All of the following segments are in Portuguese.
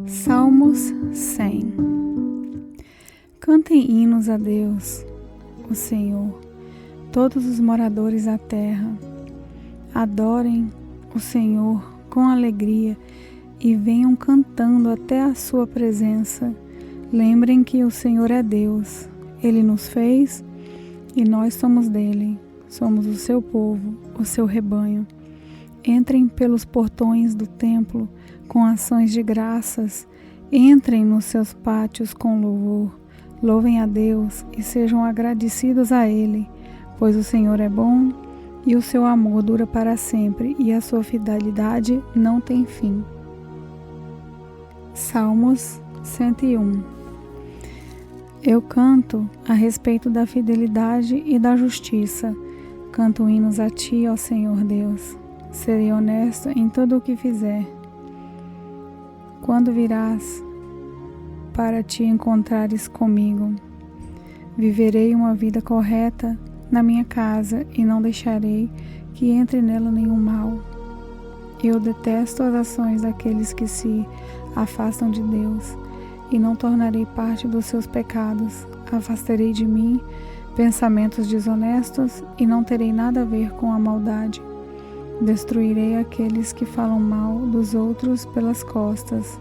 Salmos 100. Cantem hinos a Deus, o Senhor, todos os moradores da terra. Adorem o Senhor com alegria e venham cantando até a sua presença. Lembrem que o Senhor é Deus. Ele nos fez e nós somos dele. Somos o seu povo, o seu rebanho. Entrem pelos portões do templo com ações de graças. Entrem nos seus pátios com louvor. Louvem a Deus e sejam agradecidos a Ele, pois o Senhor é bom e o seu amor dura para sempre e a sua fidelidade não tem fim. Salmos 101. Eu canto a respeito da fidelidade e da justiça. Canto hinos a Ti, ó Senhor Deus. Serei honesto em tudo o que fizer. Quando virás para Te encontrares comigo, viverei uma vida correta na minha casa e não deixarei que entre nela nenhum mal. Eu detesto as ações daqueles que se afastam de Deus e não tornarei parte dos seus pecados. Afastarei de mim pensamentos desonestos e não terei nada a ver com a maldade. Destruirei aqueles que falam mal dos outros pelas costas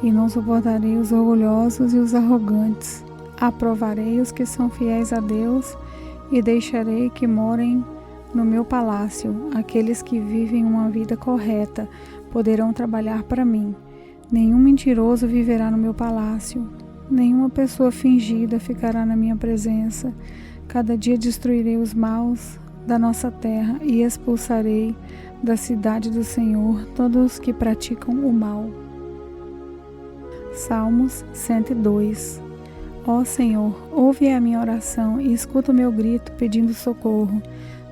e não suportarei os orgulhosos e os arrogantes. Aprovarei os que são fiéis a Deus e deixarei que morem no meu palácio. Aqueles que vivem uma vida correta poderão trabalhar para mim. Nenhum mentiroso viverá no meu palácio. Nenhuma pessoa fingida ficará na minha presença. Cada dia destruirei os maus da nossa terra e expulsarei da cidade do Senhor todos os que praticam o mal. Salmos 102. Ó Senhor, ouve a minha oração e escuta o meu grito pedindo socorro.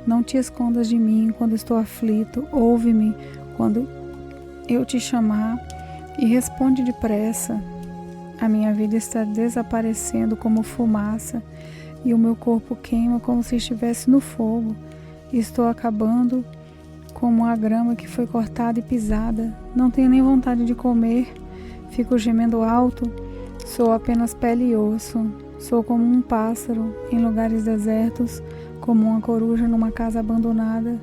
Não te escondas de mim quando estou aflito. Ouve-me quando eu te chamar e responde depressa. A minha vida está desaparecendo como fumaça e o meu corpo queima como se estivesse no fogo. Estou acabando como a grama que foi cortada e pisada. Não tenho nem vontade de comer. Fico gemendo alto. Sou apenas pele e osso. Sou como um pássaro em lugares desertos, como uma coruja numa casa abandonada.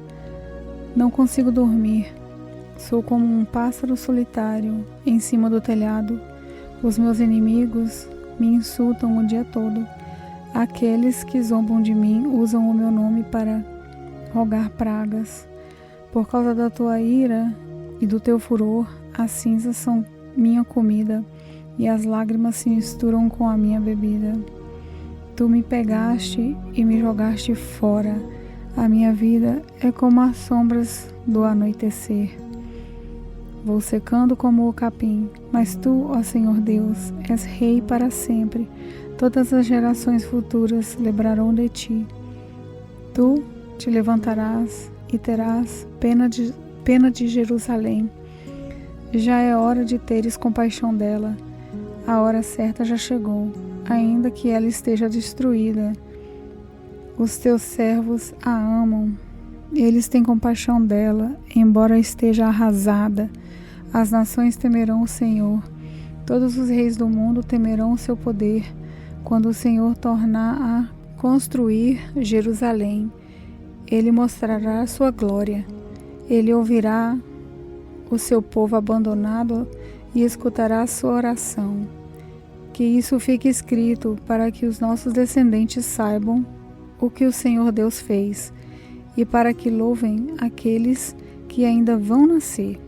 Não consigo dormir. Sou como um pássaro solitário em cima do telhado. Os meus inimigos me insultam o dia todo. Aqueles que zombam de mim usam o meu nome para rogar pragas. Por causa da tua ira e do teu furor, as cinzas são minha comida e as lágrimas se misturam com a minha bebida. Tu me pegaste e me jogaste fora. A minha vida é como as sombras do anoitecer. Vou secando como o capim, mas tu, ó Senhor Deus, és rei para sempre. Todas as gerações futuras lembrarão de ti. Tu te levantarás e terás pena de Jerusalém. Já é hora de teres compaixão dela. A hora certa já chegou, ainda que ela esteja destruída. Os teus servos a amam. Eles têm compaixão dela, embora esteja arrasada. As nações temerão o Senhor. Todos os reis do mundo temerão o seu poder, quando o Senhor tornar a construir Jerusalém. Ele mostrará a sua glória. Ele ouvirá o seu povo abandonado e escutará a sua oração. Que isso fique escrito para que os nossos descendentes saibam o que o Senhor Deus fez e para que louvem aqueles que ainda vão nascer.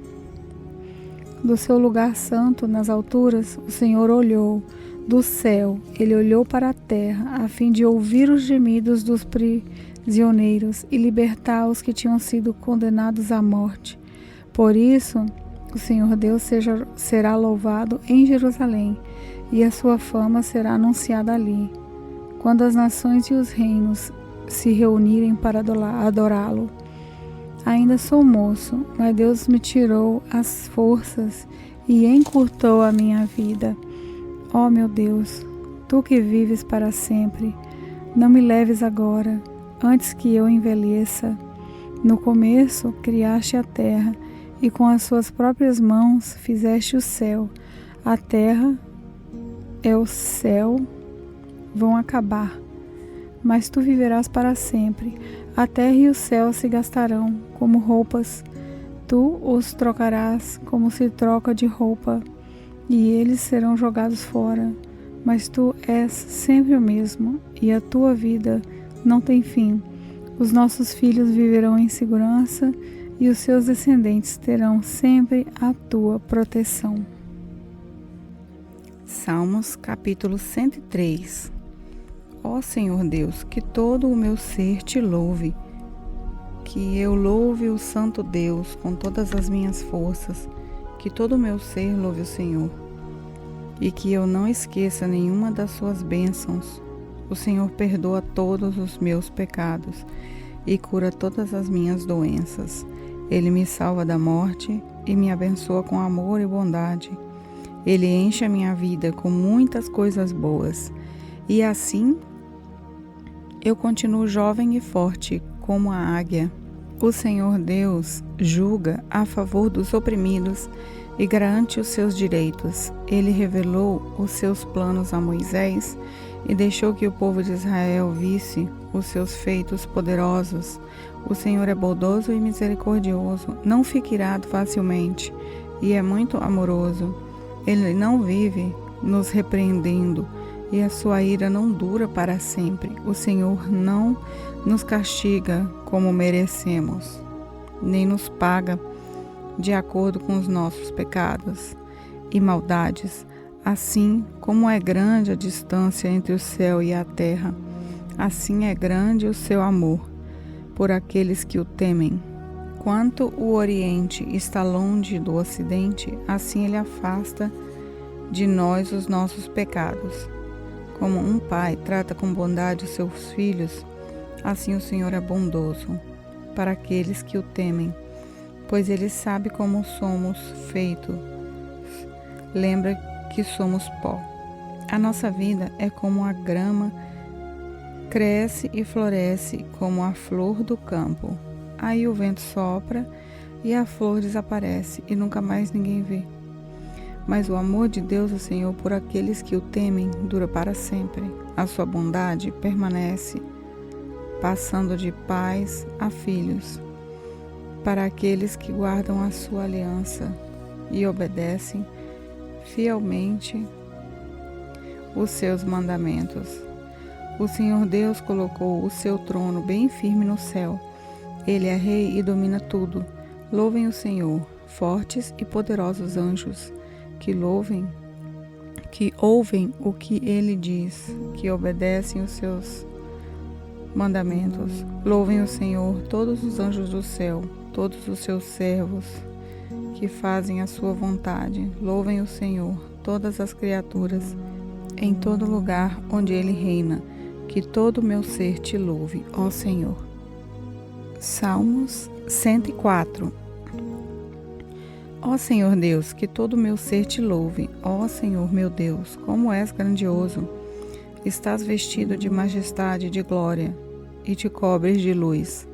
Do seu lugar santo nas alturas, o Senhor olhou do céu, ele olhou para a terra a fim de ouvir os gemidos dos prisioneiros e libertar os que tinham sido condenados à morte. Por isso, o Senhor Deus será louvado em Jerusalém e a sua fama será anunciada ali, quando as nações e os reinos se reunirem para adorá-lo. Ainda sou moço, mas Deus me tirou as forças e encurtou a minha vida. Ó meu Deus, tu que vives para sempre, não me leves agora, antes que eu envelheça. No começo criaste a terra e com as suas próprias mãos fizeste o céu. A terra e o céu vão acabar, mas tu viverás para sempre. A terra e o céu se gastarão como roupas, tu os trocarás como se troca de roupa, e eles serão jogados fora. Mas tu és sempre o mesmo, e a tua vida não tem fim. Os nossos filhos viverão em segurança, e os seus descendentes terão sempre a tua proteção. Salmos capítulo 103. Ó Senhor Deus, que todo o meu ser te louve, que eu louve o Santo Deus com todas as minhas forças, que todo o meu ser louve o Senhor, e que eu não esqueça nenhuma das suas bênçãos. O Senhor perdoa todos os meus pecados e cura todas as minhas doenças. Ele me salva da morte e me abençoa com amor e bondade. Ele enche a minha vida com muitas coisas boas, e assim eu continuo jovem e forte como a águia. O Senhor Deus julga a favor dos oprimidos e garante os seus direitos. Ele revelou os seus planos a Moisés e deixou que o povo de Israel visse os seus feitos poderosos. O Senhor é bondoso e misericordioso, não fica irado facilmente e é muito amoroso. Ele não vive nos repreendendo e a sua ira não dura para sempre. O Senhor não nos castiga como merecemos, nem nos paga de acordo com os nossos pecados e maldades. Assim como é grande a distância entre o céu e a terra, assim é grande o seu amor por aqueles que o temem. Quanto o Oriente está longe do Ocidente, assim ele afasta de nós os nossos pecados. Como um pai trata com bondade os seus filhos, assim o Senhor é bondoso para aqueles que o temem, pois ele sabe como somos feitos. Lembra que somos pó. A nossa vida é como a grama, cresce e floresce como a flor do campo. Aí o vento sopra e a flor desaparece e nunca mais ninguém vê. Mas o amor de Deus, o Senhor, por aqueles que o temem, dura para sempre. A sua bondade permanece, passando de pais a filhos, para aqueles que guardam a sua aliança e obedecem fielmente os seus mandamentos. O Senhor Deus colocou o seu trono bem firme no céu. Ele é rei e domina tudo. Louvem o Senhor, fortes e poderosos anjos, que ouvem o que ele diz, que obedecem os seus mandamentos. Louvem o Senhor, todos os anjos do céu, todos os seus servos que fazem a sua vontade. Louvem o Senhor, todas as criaturas, em todo lugar onde ele reina. Que todo o meu ser te louve, ó Senhor. Salmos 104. Ó Senhor Deus, que todo o meu ser te louve. Ó Senhor meu Deus, como és grandioso. Estás vestido de majestade e de glória, e te cobres de luz.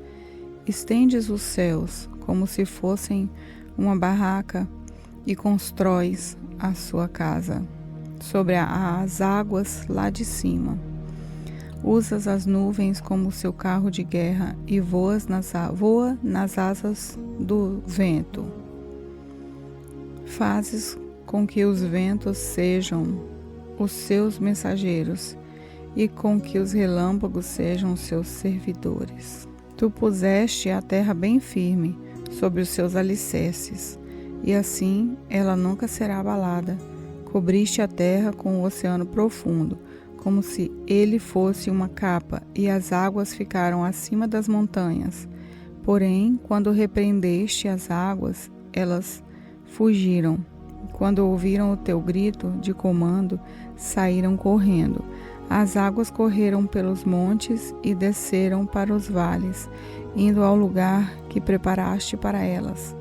Estendes os céus como se fossem uma barraca, e constróis a sua casa sobre as águas lá de cima. Usas as nuvens como seu carro de guerra e voa nas asas do vento. Fazes com que os ventos sejam os seus mensageiros e com que os relâmpagos sejam os seus servidores. Tu puseste a terra bem firme sobre os seus alicerces, e assim ela nunca será abalada. Cobriste a terra com o oceano profundo, como se ele fosse uma capa, e as águas ficaram acima das montanhas. Porém, quando repreendeste as águas, elas fugiram. Quando ouviram o teu grito de comando, saíram correndo. As águas correram pelos montes e desceram para os vales, indo ao lugar que preparaste para elas.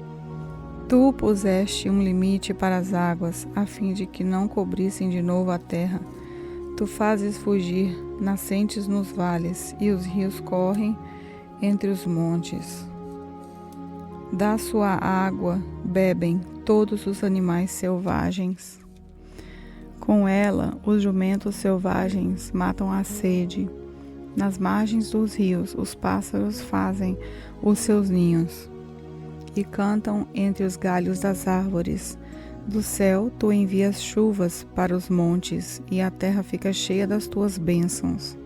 Tu puseste um limite para as águas, a fim de que não cobrissem de novo a terra. Tu fazes fugir nascentes nos vales, e os rios correm entre os montes. Da sua água bebem todos os animais selvagens. Com ela, os jumentos selvagens matam a sede. Nas margens dos rios, os pássaros fazem os seus ninhos e cantam entre os galhos das árvores. Do céu, tu envias chuvas para os montes e a terra fica cheia das tuas bênçãos.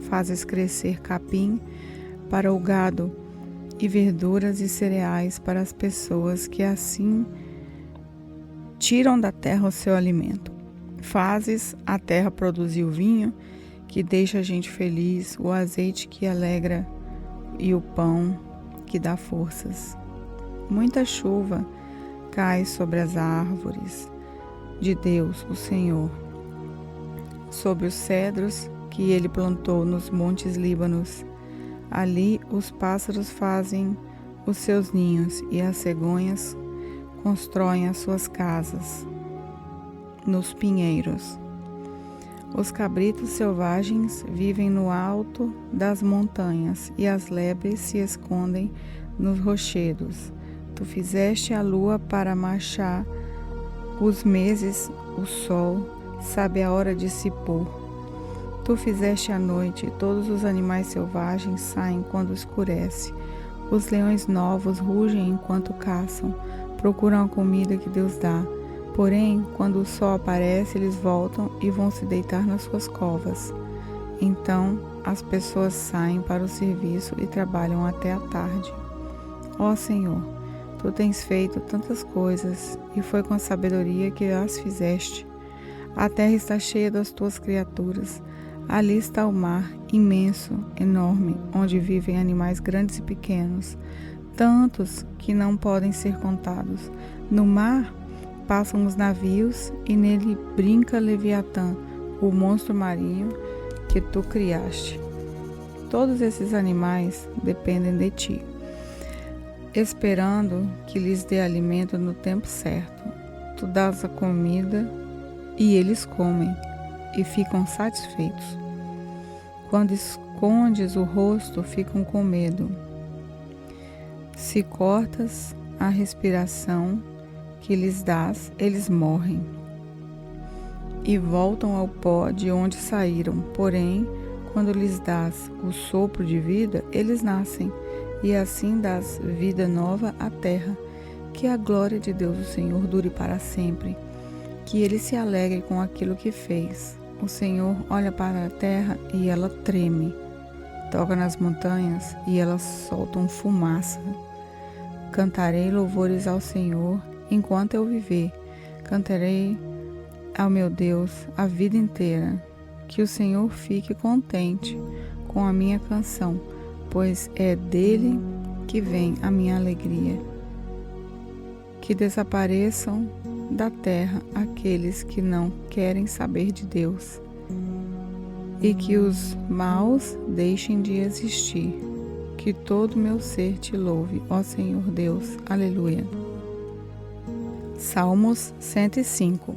Fazes crescer capim para o gado e verduras e cereais para as pessoas que assim tiram da terra o seu alimento. Fazes a terra produzir o vinho que deixa a gente feliz, o azeite que alegra e o pão que dá forças. Muita chuva cai sobre as árvores de Deus, o Senhor, sobre os cedros que ele plantou nos montes Líbanos. Ali os pássaros fazem os seus ninhos e as cegonhas constroem as suas casas nos pinheiros. Os cabritos selvagens vivem no alto das montanhas e as lebres se escondem nos rochedos. Tu fizeste a lua para marchar os meses, o sol sabe a hora de se pôr. Tu fizeste a noite, todos os animais selvagens saem quando escurece. Os leões novos rugem enquanto caçam, procuram a comida que Deus dá. Porém, quando o sol aparece, eles voltam e vão se deitar nas suas covas. Então, as pessoas saem para o serviço e trabalham até a tarde. Ó Senhor, tu tens feito tantas coisas e foi com sabedoria que as fizeste. A terra está cheia das tuas criaturas. Ali está o mar, imenso, enorme, onde vivem animais grandes e pequenos, tantos que não podem ser contados. No mar passam os navios e nele brinca Leviatã, o monstro marinho que tu criaste. Todos esses animais dependem de ti, esperando que lhes dê alimento no tempo certo. Tu dás a comida e eles comem e ficam satisfeitos. Quando escondes o rosto, ficam com medo. Se cortas a respiração que lhes dás, eles morrem e voltam ao pó de onde saíram. Porém, quando lhes dás o sopro de vida, eles nascem, e assim dás vida nova à terra. Que a glória de Deus, o Senhor, dure para sempre, que ele se alegre com aquilo que fez. O Senhor olha para a terra e ela treme, toca nas montanhas e elas soltam fumaça. Cantarei louvores ao Senhor enquanto eu viver, cantarei ao meu Deus a vida inteira. Que o Senhor fique contente com a minha canção, pois é dele que vem a minha alegria. Que desapareçam da terra aqueles que não querem saber de Deus, e que os maus deixem de existir. Que todo meu ser te louve, ó Senhor Deus. Aleluia. Salmos 105.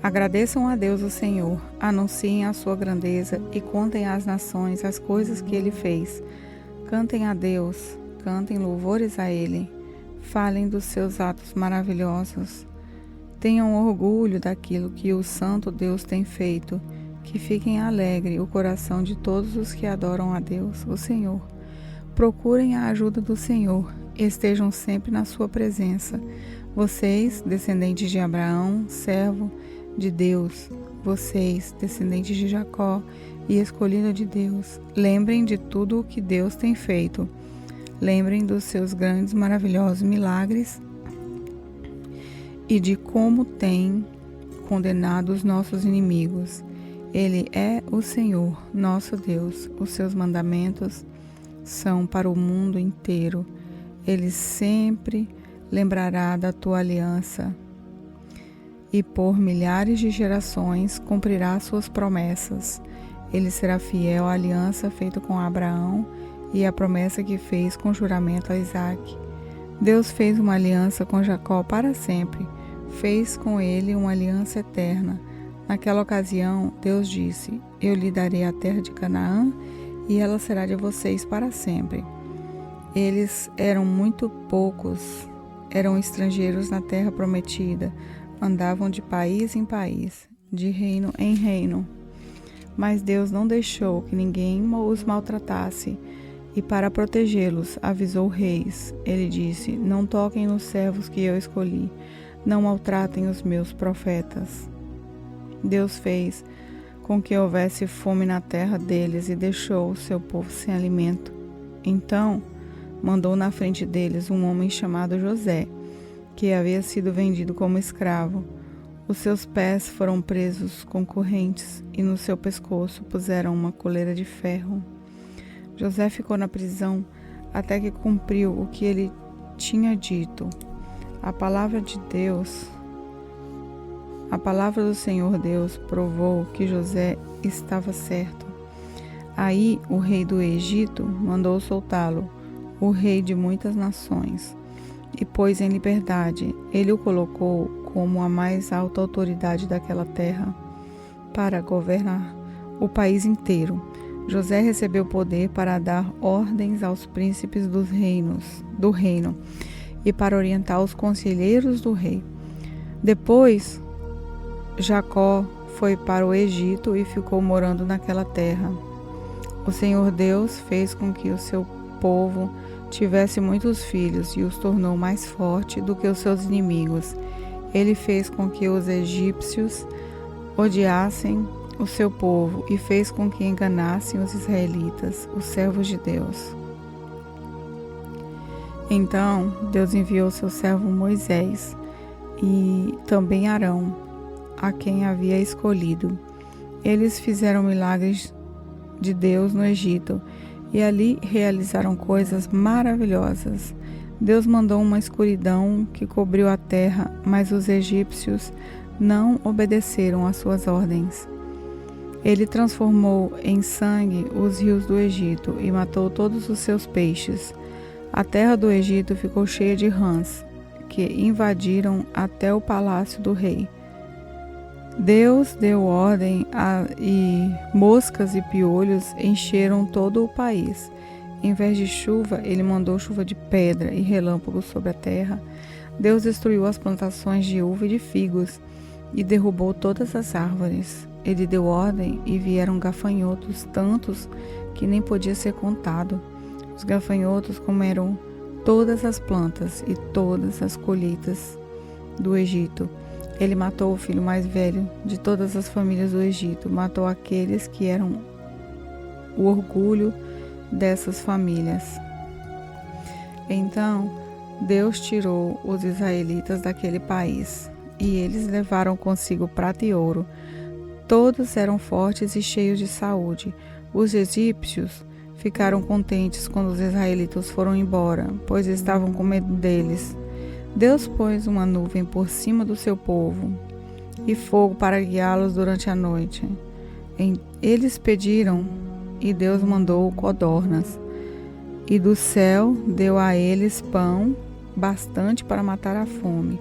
Agradeçam a Deus o Senhor, anunciem a sua grandeza e contem às nações as coisas que ele fez. Cantem a Deus, cantem louvores a ele, falem dos seus atos maravilhosos. Tenham orgulho daquilo que o Santo Deus tem feito, que fiquem alegre o coração de todos os que adoram a Deus, o Senhor. Procurem a ajuda do Senhor, estejam sempre na sua presença. Vocês, descendentes de Abraão, servo de Deus, vocês, descendentes de Jacó e escolhido de Deus, lembrem de tudo o que Deus tem feito. Lembrem dos seus grandes, maravilhosos milagres e de como tem condenado os nossos inimigos. Ele é o Senhor, nosso Deus. Os seus mandamentos são para o mundo inteiro. Ele sempre lembrará da tua aliança e por milhares de gerações cumprirá suas promessas. Ele será fiel à aliança feita com Abraão e à promessa que fez com juramento a Isaque. Deus fez uma aliança com Jacó para sempre, fez com ele uma aliança eterna. Naquela ocasião, Deus disse: eu lhe darei a terra de Canaã e ela será de vocês para sempre. Eles eram muito poucos, eram estrangeiros na terra prometida, andavam de país em país. de reino em reino. Mas Deus não deixou que ninguém os maltratasse, e para protegê-los avisou reis. Ele disse: não toquem nos servos que eu escolhi, não maltratem os meus profetas. Deus fez com que houvesse fome na terra deles e deixou o seu povo sem alimento. Então mandou na frente deles um homem chamado José, que havia sido vendido como escravo. Os seus pés foram presos com correntes e no seu pescoço puseram uma coleira de ferro. José ficou na prisão até que cumpriu o que ele tinha dito. A palavra do Senhor Deus provou que José estava certo. Aí o rei do Egito mandou soltá-lo, o rei de muitas nações, e pôs em liberdade. Ele o colocou como a mais alta autoridade daquela terra para governar o país inteiro. José recebeu poder para dar ordens aos príncipes do reino e para orientar os conselheiros do rei. Depois, Jacó foi para o Egito e ficou morando naquela terra. O Senhor Deus fez com que o seu povo tivesse muitos filhos e os tornou mais forte do que os seus inimigos. Ele fez com que os egípcios odiassem o seu povo e fez com que enganassem os israelitas, os servos de Deus. Então Deus enviou seu servo Moisés e também Arão, a quem havia escolhido. Eles fizeram milagres de Deus no Egito e ali realizaram coisas maravilhosas. Deus mandou uma escuridão que cobriu a terra, mas os egípcios não obedeceram às suas ordens. Ele transformou em sangue os rios do Egito e matou todos os seus peixes. A terra do Egito ficou cheia de rãs, que invadiram até o palácio do rei. Deus deu ordem e moscas e piolhos encheram todo o país. Em vez de chuva, ele mandou chuva de pedra e relâmpagos sobre a terra. Deus destruiu as plantações de uva e de figos e derrubou todas as árvores. Ele deu ordem e vieram gafanhotos, tantos que nem podia ser contado. Os gafanhotos comeram todas as plantas e todas as colheitas do Egito. Ele matou o filho mais velho de todas as famílias do Egito, matou aqueles que eram o orgulho dessas famílias. Então Deus tirou os israelitas daquele país, e eles levaram consigo prata e ouro. Todos eram fortes e cheios de saúde. Os egípcios ficaram contentes quando os israelitas foram embora, pois estavam com medo deles. Deus pôs uma nuvem por cima do seu povo e fogo para guiá-los durante a noite. Eles pediram e Deus mandou codornas, e do céu deu a eles pão bastante para matar a fome.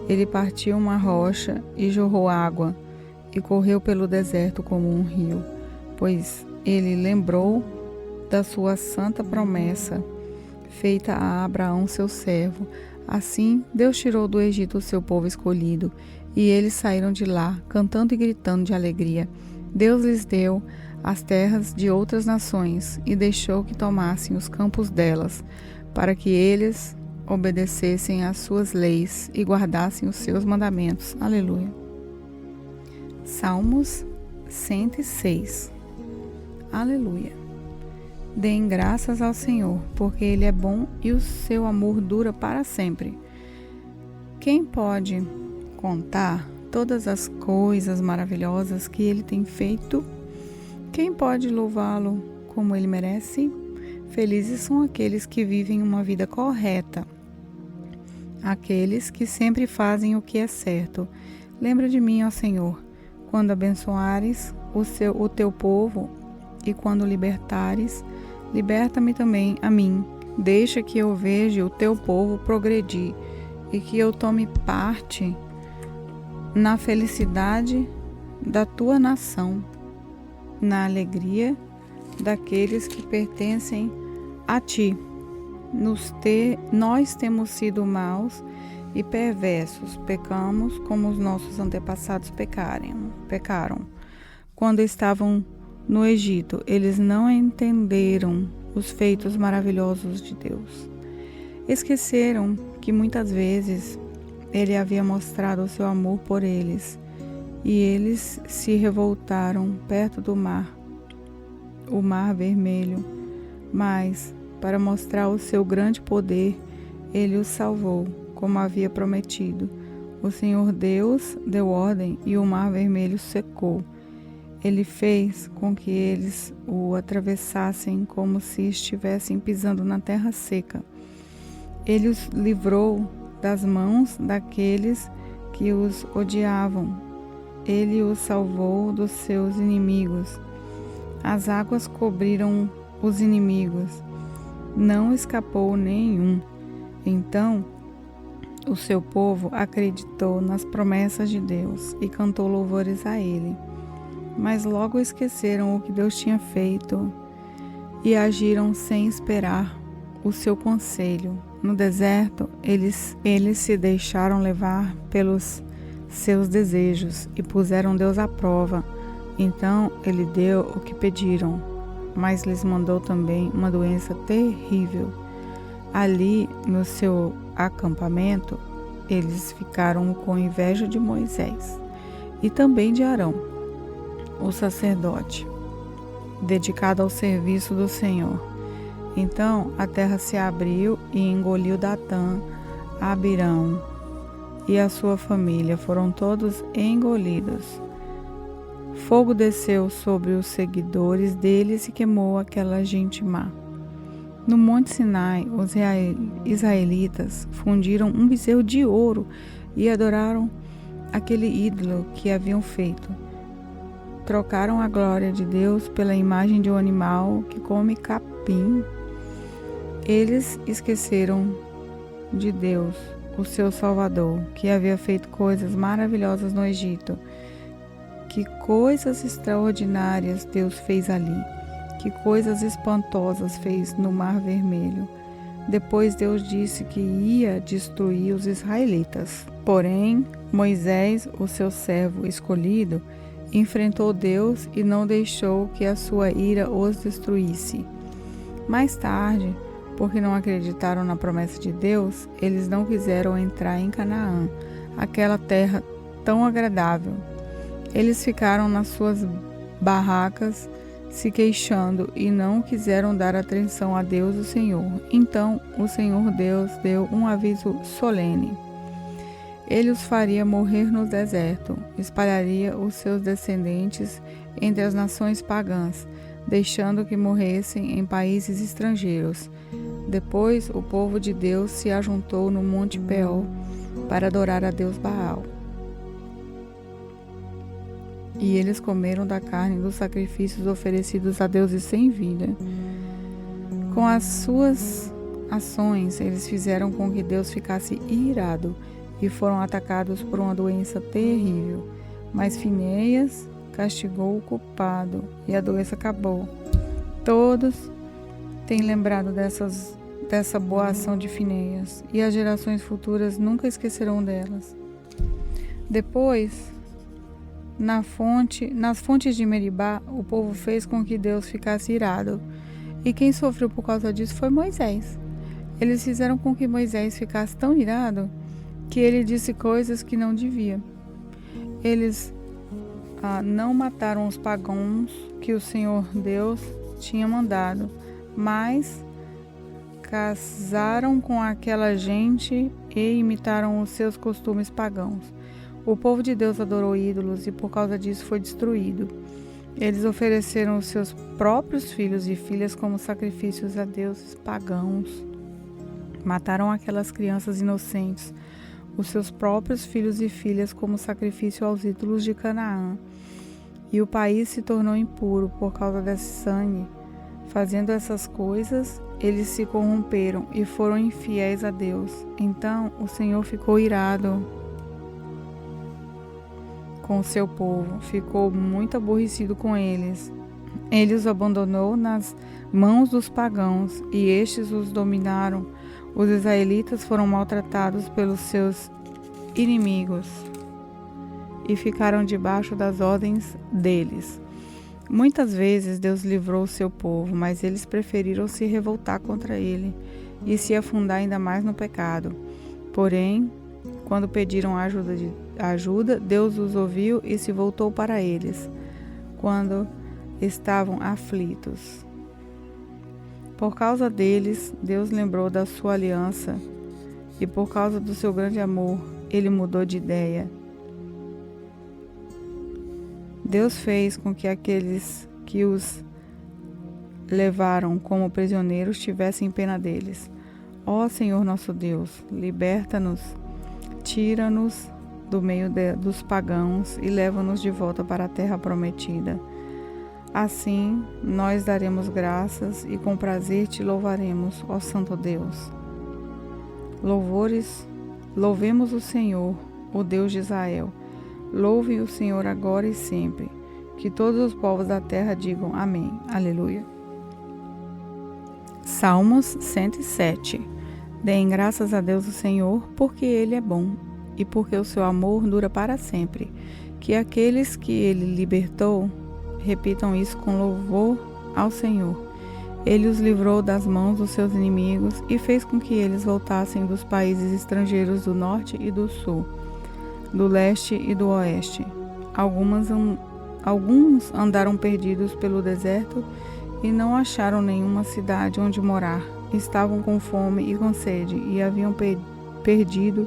Ele partiu uma rocha e jorrou água, e correu pelo deserto como um rio, pois ele lembrou da sua santa promessa, feita a Abraão seu servo. Assim, Deus tirou do Egito o seu povo escolhido, e eles saíram de lá, cantando e gritando de alegria. Deus lhes deu as terras de outras nações, e deixou que tomassem os campos delas, para que eles obedecessem às suas leis e guardassem os seus mandamentos. Aleluia. Salmos 106. Aleluia. Deem graças ao Senhor, porque Ele é bom e o seu amor dura para sempre. Quem pode contar todas as coisas maravilhosas que Ele tem feito? Quem pode louvá-lo como Ele merece? Felizes são aqueles que vivem uma vida correta, aqueles que sempre fazem o que é certo. Lembra de mim, ó Senhor, quando abençoares o teu povo e quando libertares, liberta-me também a mim. Deixa que eu veja o teu povo progredir e que eu tome parte na felicidade da tua nação, na alegria daqueles que pertencem a ti. Nós temos sido maus e perversos, pecamos como os nossos antepassados pecaram. Quando estavam no Egito, eles não entenderam os feitos maravilhosos de Deus. Esqueceram que muitas vezes Ele havia mostrado o seu amor por eles, e eles se revoltaram perto do mar, o Mar Vermelho. Mas, para mostrar o seu grande poder, Ele os salvou, como havia prometido. O Senhor Deus deu ordem e o Mar Vermelho secou. Ele fez com que eles o atravessassem como se estivessem pisando na terra seca. Ele os livrou das mãos daqueles que os odiavam. Ele os salvou dos seus inimigos. As águas cobriram os inimigos. Não escapou nenhum. Então, o seu povo acreditou nas promessas de Deus e cantou louvores a Ele. Mas logo esqueceram o que Deus tinha feito e agiram sem esperar o seu conselho. No deserto, eles se deixaram levar pelos seus desejos e puseram Deus à prova. Então Ele deu o que pediram, mas lhes mandou também uma doença terrível. Ali, no seu acampamento, eles ficaram com inveja de Moisés e também de Arão, o sacerdote, dedicado ao serviço do Senhor. Então a terra se abriu e engoliu Datã, Abirão e a sua família, foram todos engolidos. Fogo desceu sobre os seguidores deles e queimou aquela gente má. No Monte Sinai, os israelitas fundiram um bezerro de ouro e adoraram aquele ídolo que haviam feito. Trocaram a glória de Deus pela imagem de um animal que come capim. Eles esqueceram de Deus, o seu Salvador, que havia feito coisas maravilhosas no Egito. Que coisas extraordinárias Deus fez ali. Que coisas espantosas fez no Mar Vermelho. Depois Deus disse que ia destruir os israelitas. Porém, Moisés, o seu servo escolhido, enfrentou Deus e não deixou que a sua ira os destruísse. Mais tarde, porque não acreditaram na promessa de Deus, eles não quiseram entrar em Canaã, aquela terra tão agradável. Eles ficaram nas suas barracas se queixando e não quiseram dar atenção a Deus, o Senhor. Então o Senhor Deus deu um aviso solene. Ele os faria morrer no deserto, espalharia os seus descendentes entre as nações pagãs, deixando que morressem em países estrangeiros. Depois o povo de Deus se ajuntou no Monte Peor para adorar a Deus Baal. E eles comeram da carne dos sacrifícios oferecidos a deuses sem vida. Com as suas ações, eles fizeram com que Deus ficasse irado e foram atacados por uma doença terrível. Mas Finéias castigou o culpado e a doença acabou. Todos têm lembrado dessa boa ação de Finéias e as gerações futuras nunca esquecerão delas. Depois, nas fontes de Meribá, o povo fez com que Deus ficasse irado. E quem sofreu por causa disso foi Moisés. Eles fizeram com que Moisés ficasse tão irado que ele disse coisas que não devia. Eles não mataram os pagãos que o Senhor Deus tinha mandado, mas casaram com aquela gente e imitaram os seus costumes pagãos. O povo de Deus adorou ídolos e por causa disso foi destruído. Eles ofereceram os seus próprios filhos e filhas como sacrifícios a deuses pagãos. Mataram aquelas crianças inocentes, os seus próprios filhos e filhas como sacrifício aos ídolos de Canaã. E o país se tornou impuro por causa desse sangue. Fazendo essas coisas, eles se corromperam e foram infiéis a Deus. Então o Senhor ficou irado com o seu povo, ficou muito aborrecido com eles. Ele os abandonou nas mãos dos pagãos e estes os dominaram. Os israelitas foram maltratados pelos seus inimigos e ficaram debaixo das ordens deles. Muitas vezes Deus livrou o seu povo, mas eles preferiram se revoltar contra ele e se afundar ainda mais no pecado. Porém, quando pediram ajuda, Deus os ouviu e se voltou para eles, quando estavam aflitos. Por causa deles, Deus lembrou da sua aliança e por causa do seu grande amor, ele mudou de ideia. Deus fez com que aqueles que os levaram como prisioneiros tivessem pena deles. Ó Senhor nosso Deus, liberta-nos, tira-nos do meio dos pagãos e leva-nos de volta para a terra prometida. Assim, nós daremos graças e com prazer te louvaremos, ó Santo Deus. Louvemos o Senhor, o Deus de Israel. Louve o Senhor agora e sempre. Que todos os povos da terra digam amém. Aleluia. Salmos 107. Deem graças a Deus o Senhor, porque Ele é bom e porque o seu amor dura para sempre. Que aqueles que Ele libertou repitam isso com louvor ao Senhor. Ele os livrou das mãos dos seus inimigos e fez com que eles voltassem dos países estrangeiros do norte e do sul, do leste e do oeste. Alguns andaram perdidos pelo deserto e não acharam nenhuma cidade onde morar. Estavam com fome e com sede e haviam perdido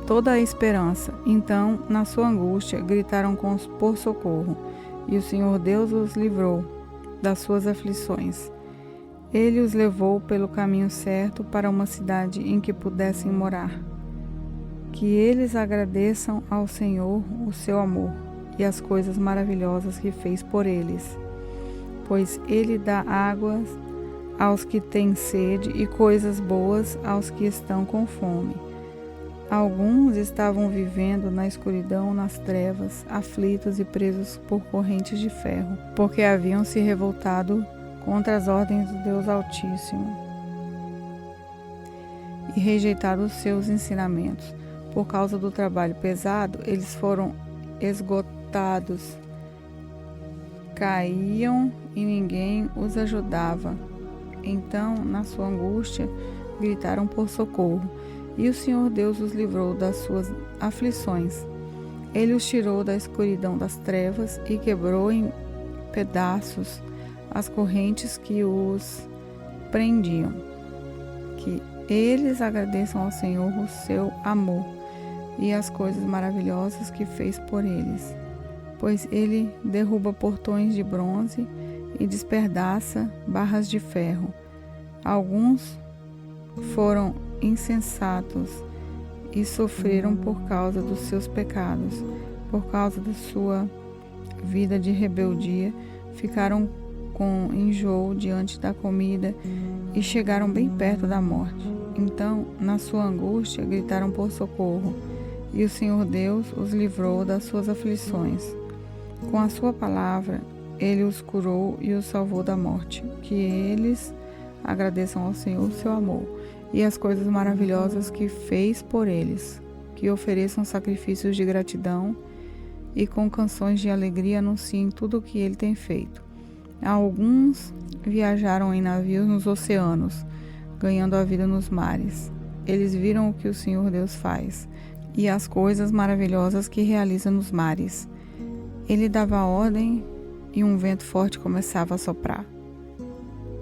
toda a esperança. Então, na sua angústia, gritaram por socorro, e o Senhor Deus os livrou das suas aflições. Ele os levou pelo caminho certo para uma cidade em que pudessem morar. Que eles agradeçam ao Senhor o seu amor e as coisas maravilhosas que fez por eles, pois Ele dá águas aos que têm sede e coisas boas aos que estão com fome. Alguns estavam vivendo na escuridão, nas trevas, aflitos e presos por correntes de ferro, porque haviam se revoltado contra as ordens do Deus Altíssimo e rejeitado os seus ensinamentos. Por causa do trabalho pesado, eles foram esgotados, caíam e ninguém os ajudava. Então, na sua angústia, gritaram por socorro, e o Senhor Deus os livrou das suas aflições. Ele os tirou da escuridão das trevas e quebrou em pedaços as correntes que os prendiam. Que eles agradeçam ao Senhor o seu amor e as coisas maravilhosas que fez por eles, pois Ele derruba portões de bronze e despedaça barras de ferro. Alguns foram insensatos e sofreram por causa dos seus pecados. Por causa da sua vida de rebeldia, ficaram com enjoo diante da comida e chegaram bem perto da morte. Então, na sua angústia, gritaram por socorro, e o Senhor Deus os livrou das suas aflições. Com a sua palavra, Ele os curou e os salvou da morte. Que eles agradeçam ao Senhor o seu amor e as coisas maravilhosas que fez por eles. Que ofereçam sacrifícios de gratidão e com canções de alegria anunciem tudo o que Ele tem feito. Alguns viajaram em navios nos oceanos, ganhando a vida nos mares. Eles viram o que o Senhor Deus faz e as coisas maravilhosas que realiza nos mares. Ele dava ordem e um vento forte começava a soprar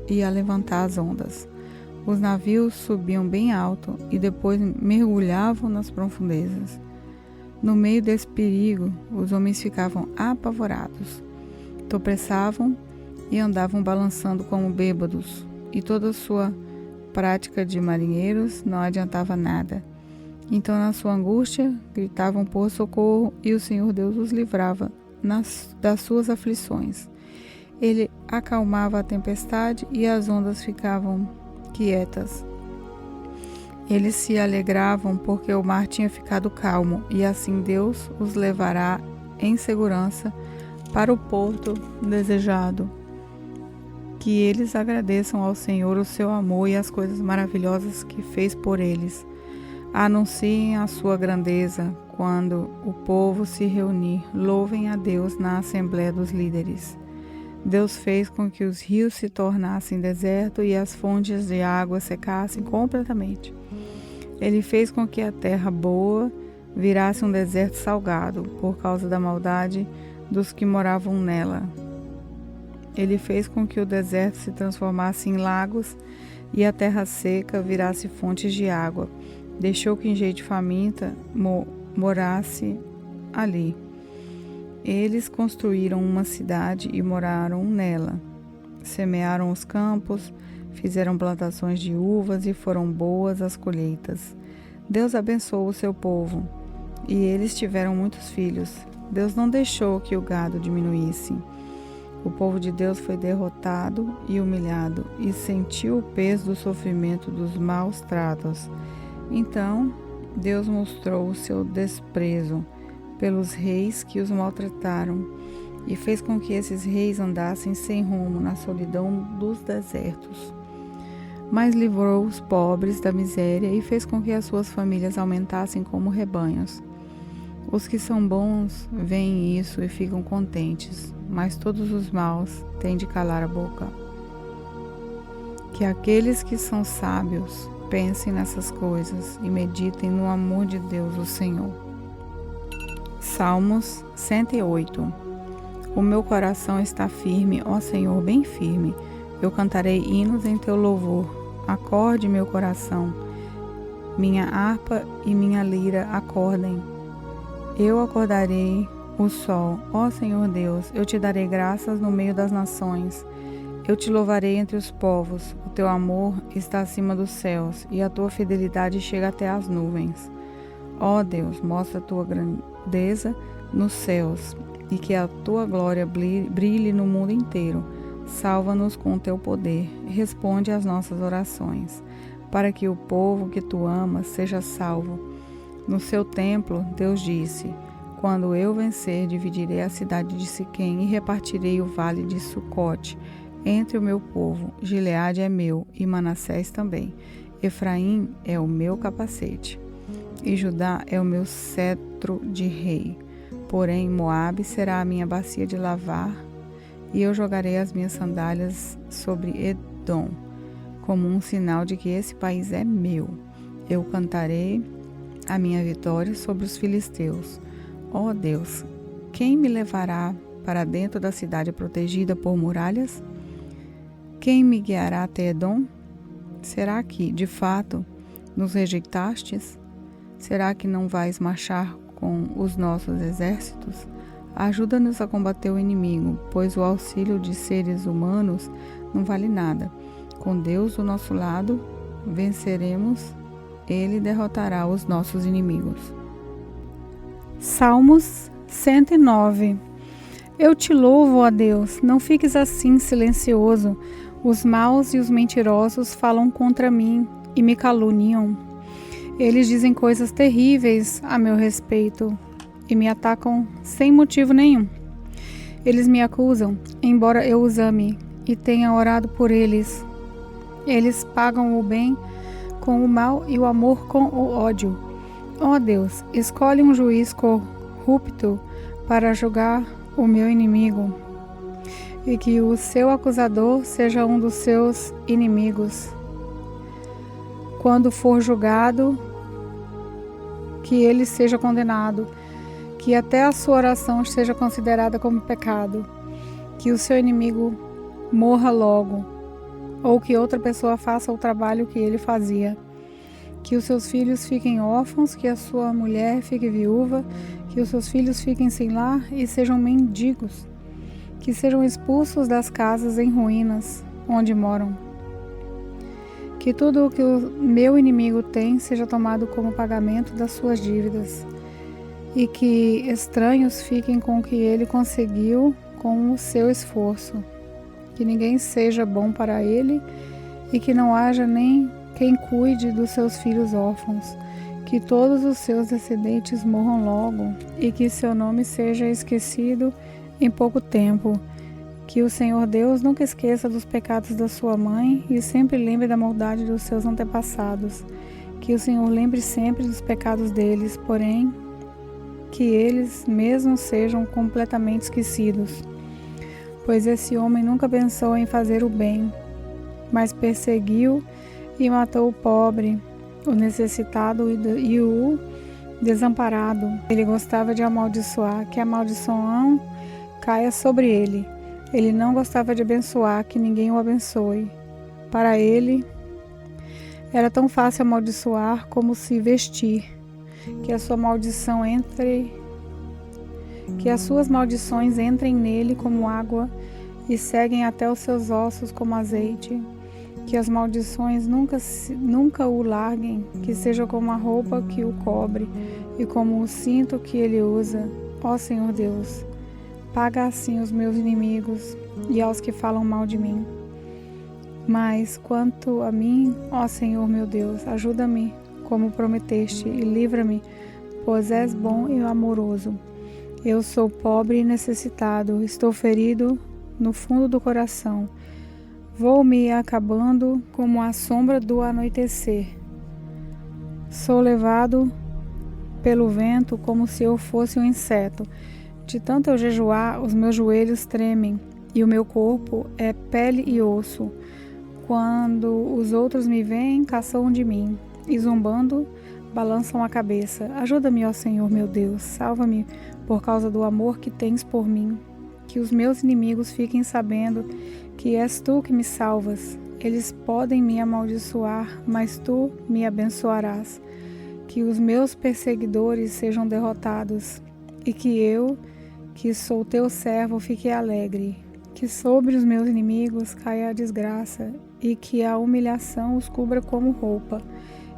e a levantar as ondas. Os navios subiam bem alto e depois mergulhavam nas profundezas. No meio desse perigo, os homens ficavam apavorados, tropeçavam e andavam balançando como bêbados, e toda a sua prática de marinheiros não adiantava nada. Então, na sua angústia, gritavam por socorro e o Senhor Deus os livrava das suas aflições. Ele acalmava a tempestade e as ondas ficavam quietas. Eles se alegravam porque o mar tinha ficado calmo, e assim Deus os levará em segurança para o porto desejado. que eles agradeçam ao Senhor o seu amor e as coisas maravilhosas que fez por eles. Anunciem a sua grandeza quando o povo se reunir. Louvem a Deus na Assembleia dos Líderes. Deus fez com que os rios se tornassem deserto e as fontes de água secassem completamente. Ele fez com que a terra boa virasse um deserto salgado por causa da maldade dos que moravam nela. Ele fez com que o deserto se transformasse em lagos e a terra seca virasse fontes de água. Deixou que gente faminta morasse ali. Eles construíram uma cidade e moraram nela. Semearam os campos, fizeram plantações de uvas e foram boas as colheitas. Deus abençoou o seu povo e eles tiveram muitos filhos. Deus não deixou que o gado diminuísse. O povo de Deus foi derrotado e humilhado e sentiu o peso do sofrimento dos maus tratos. Então, Deus mostrou o seu desprezo pelos reis que os maltrataram e fez com que esses reis andassem sem rumo na solidão dos desertos. Mas livrou os pobres da miséria e fez com que as suas famílias aumentassem como rebanhos. Os que são bons veem isso e ficam contentes, mas todos os maus têm de calar a boca. Que aqueles que são sábios pensem nessas coisas e meditem no amor de Deus, o Senhor. Salmos 108. O meu coração está firme, ó Senhor, bem firme. Eu cantarei hinos em teu louvor. Acorde meu coração. Minha harpa e minha lira acordem. Eu acordarei o sol, ó Senhor Deus, eu te darei graças no meio das nações. Eu te louvarei entre os povos. O teu amor está acima dos céus e a tua fidelidade chega até as nuvens. Ó Deus, mostra a tua grandeza nos céus e que a tua glória brilhe no mundo inteiro. Salva-nos com o teu poder. Responde às nossas orações, para que o povo que tu amas seja salvo. No seu templo, Deus disse: quando eu vencer, dividirei a cidade de Siquém e repartirei o vale de Sucote entre o meu povo. Gileade é meu e Manassés também. Efraim é o meu capacete e Judá é o meu cetro de rei. Porém, Moabe será a minha bacia de lavar e eu jogarei as minhas sandálias sobre Edom, como um sinal de que esse país é meu. Eu cantarei a minha vitória sobre os filisteus. Ó Deus, quem me levará para dentro da cidade protegida por muralhas? Quem me guiará até Edom? Será que, de fato, nos rejeitastes? Será que não vais marchar com os nossos exércitos? Ajuda-nos a combater o inimigo, pois o auxílio de seres humanos não vale nada. Com Deus do nosso lado, venceremos. Ele derrotará os nossos inimigos. Salmos 109. Eu te louvo, ó Deus, não fiques assim silencioso. Os maus e os mentirosos falam contra mim e me caluniam. Eles dizem coisas terríveis a meu respeito e me atacam sem motivo nenhum. Eles me acusam, embora eu os ame e tenha orado por eles. Eles pagam o bem com o mal e o amor com o ódio. Ó Deus, escolhe um juiz corrupto para julgar o meu inimigo, e que o seu acusador seja um dos seus inimigos. Quando for julgado, que ele seja condenado, que até a sua oração seja considerada como pecado, que o seu inimigo morra logo, ou que outra pessoa faça o trabalho que ele fazia. Que os seus filhos fiquem órfãos, que a sua mulher fique viúva, que os seus filhos fiquem sem lar e sejam mendigos, que sejam expulsos das casas em ruínas onde moram. Que tudo o que o meu inimigo tem seja tomado como pagamento das suas dívidas, e que estranhos fiquem com o que ele conseguiu com o seu esforço. Que ninguém seja bom para ele e que não haja nem quem cuide dos seus filhos órfãos, que todos os seus descendentes morram logo e que seu nome seja esquecido em pouco tempo, Que o Senhor Deus nunca esqueça dos pecados da sua mãe e sempre lembre da maldade dos seus antepassados. Que o Senhor lembre sempre dos pecados deles, porém, que eles mesmos sejam completamente esquecidos. Pois esse homem nunca pensou em fazer o bem, mas perseguiu e matou o pobre, o necessitado e o desamparado. Ele gostava de amaldiçoar, que a maldição caia sobre ele. Ele não gostava de abençoar, que ninguém o abençoe. Para ele, era tão fácil amaldiçoar como se vestir. Que a sua maldição que as suas maldições entrem nele como água e seguem até os seus ossos como azeite. Que as maldições nunca o larguem, que seja como a roupa que o cobre e como o cinto que ele usa. Ó Senhor Deus, paga assim os meus inimigos e aos que falam mal de mim. Mas quanto a mim, ó Senhor meu Deus, ajuda-me, como prometeste, e livra-me, pois és bom e amoroso. Eu sou pobre e necessitado, estou ferido no fundo do coração. Vou me acabando como a sombra do anoitecer. Sou levado pelo vento como se eu fosse um inseto. De tanto eu jejuar, os meus joelhos tremem e o meu corpo é pele e osso. Quando os outros me veem, caçam de mim e zombando, balançam a cabeça. Ajuda-me, ó Senhor meu Deus, salva-me por causa do amor que tens por mim. Que os meus inimigos fiquem sabendo que és tu que me salvas. Eles podem me amaldiçoar, mas tu me abençoarás. Que os meus perseguidores sejam derrotados e que eu, que sou teu servo, fique alegre. Que sobre os meus inimigos caia a desgraça e que a humilhação os cubra como roupa.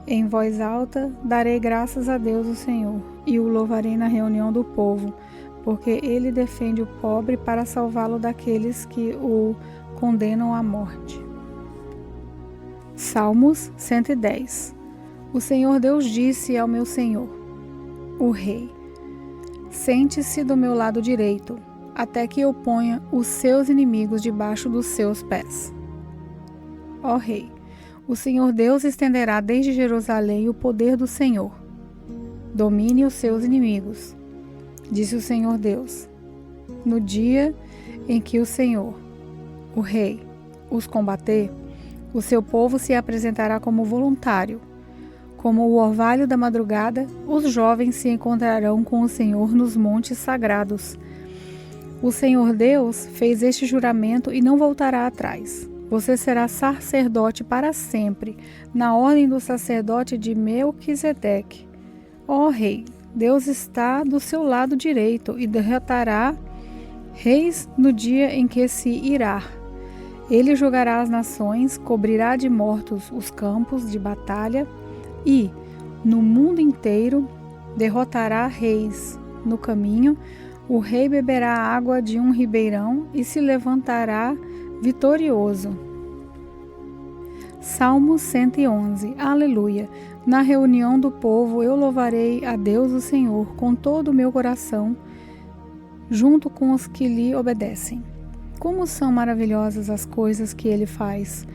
Em voz alta darei graças a Deus o Senhor e o louvarei na reunião do povo, porque ele defende o pobre para salvá-lo daqueles que o condenam à morte. Salmos 110. O Senhor Deus disse ao meu Senhor, o Rei: sente-se do meu lado direito, até que eu ponha os seus inimigos debaixo dos seus pés. Ó Rei, o Senhor Deus estenderá desde Jerusalém o poder do Senhor. Domine os seus inimigos, disse o Senhor Deus. No dia em que o Senhor, o Rei, os combater, o seu povo se apresentará como voluntário. Como o orvalho da madrugada, os jovens se encontrarão com o Senhor nos montes sagrados. O Senhor Deus fez este juramento e não voltará atrás. Você será sacerdote para sempre, na ordem do sacerdote de Melquisedeque. Ó Rei, Deus está do seu lado direito e derrotará reis no dia em que se irá. Ele julgará as nações, cobrirá de mortos os campos de batalha e, no mundo inteiro, derrotará reis. No caminho, o rei beberá água de um ribeirão e se levantará vitorioso. Salmo 111. Aleluia! Na reunião do povo eu louvarei a Deus o Senhor com todo o meu coração, junto com os que lhe obedecem. Como são maravilhosas as coisas que ele faz!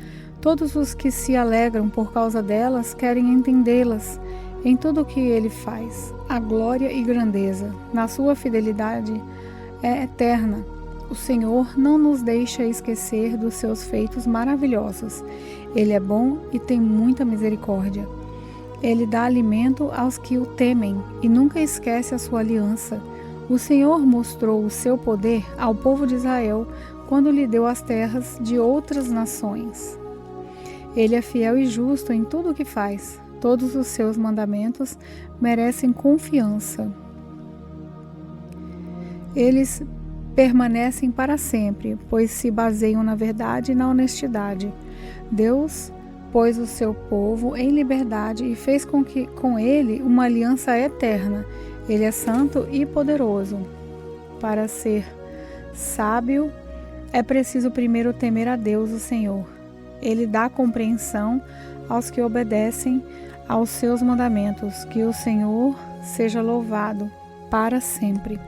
Todos os que se alegram por causa delas querem entendê-las. Em tudo o que ele faz, a glória e grandeza, na sua fidelidade é eterna. O Senhor não nos deixa esquecer dos seus feitos maravilhosos. Ele é bom e tem muita misericórdia. Ele dá alimento aos que o temem e nunca esquece a sua aliança. O Senhor mostrou o seu poder ao povo de Israel quando lhe deu as terras de outras nações. Ele é fiel e justo em tudo o que faz. Todos os seus mandamentos merecem confiança. Eles permanecem para sempre, pois se baseiam na verdade e na honestidade. Deus pôs o seu povo em liberdade e fez com ele uma aliança eterna. Ele é santo e poderoso. Para ser sábio, é preciso primeiro temer a Deus, o Senhor. Ele dá compreensão aos que obedecem aos seus mandamentos. Que o Senhor seja louvado para sempre.